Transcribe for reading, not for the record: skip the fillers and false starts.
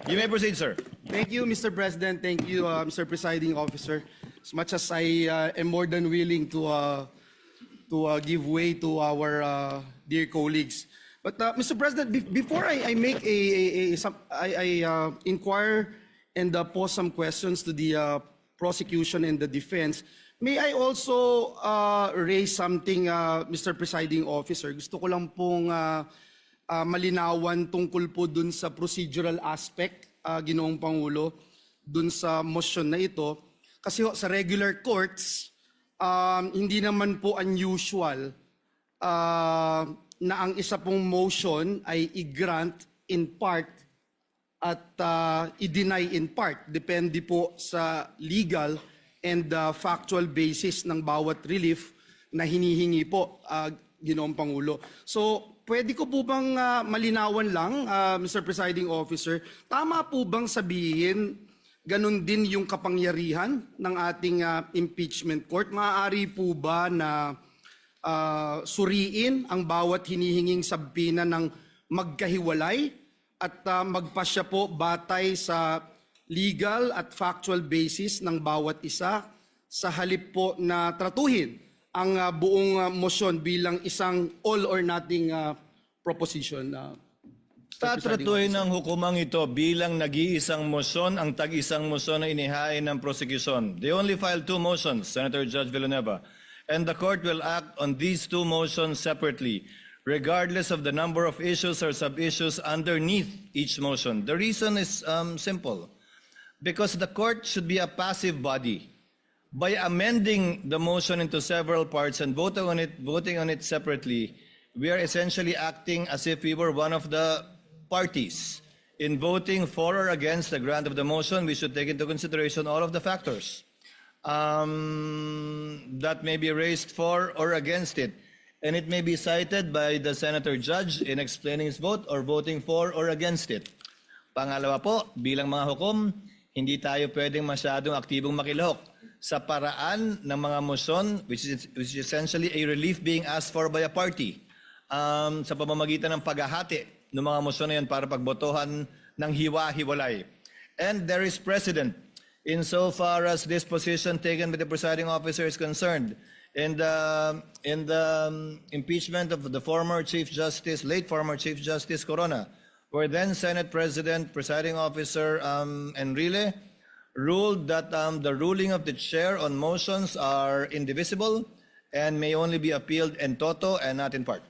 You may proceed, sir. Thank you, Mr. President. Thank you, Mr. Presiding Officer. As much as I am more than willing to give way to our dear colleagues. But Mr. President, before I make I inquire and pose some questions to the prosecution and the defense, may I also raise something, Mr. Presiding Officer? Gusto ko lang pong malinawan tungkol po dun sa procedural aspect, Ginoong Pangulo, dun sa motion na ito. Kasi sa regular courts, hindi naman po unusual na ang isa pong motion ay i-grant in part at i-deny in part. Depende po sa legal and factual basis ng bawat relief na hinihingi po, Ginoong Pangulo. So, pwede ko po bang malinawan lang, Mr. Presiding Officer, tama po bang sabihin ganun din yung kapangyarihan ng ating impeachment court? Maaari po ba na suriin ang bawat hinihinging sabina ng magkahiwalay at magpasya po batay sa legal at factual basis ng bawat isa sa halip po na tratuhin ang buong motion bilang isang all or nothing proposition? Tatratuhin ng hukumang ito bilang nag-iisang motion ang tag-isang motion na inihain ng prosecution. They only filed 2 motions, Senator Judge Villanueva, and the court will act on these 2 motions separately, regardless of the number of issues or sub-issues underneath each motion. The reason is simple. Because the court should be a passive body. By amending the motion into several parts and voting on it separately, we are essentially acting as if we were one of the parties. In voting for or against the grant of the motion, we should take into consideration all of the factors that may be raised for or against it. And it may be cited by the Senator Judge in explaining his vote or voting for or against it. Pangalawa po, bilang mga hukom, hindi tayo pwedeng masyadong aktibong makilahok sa paraan ng mga motion which is essentially a relief being asked for by a party sa pamamagitan ng paghahati ng mga motion na yan para pagbotohan ng hiwa-hiwalay. And there is precedent insofar as this position taken by the presiding officer is concerned. In the impeachment of the former Chief Justice, late former Chief Justice Corona, where then Senate President, Presiding Officer Enrile ruled that the ruling of the chair on motions are indivisible and may only be appealed in toto and not in part.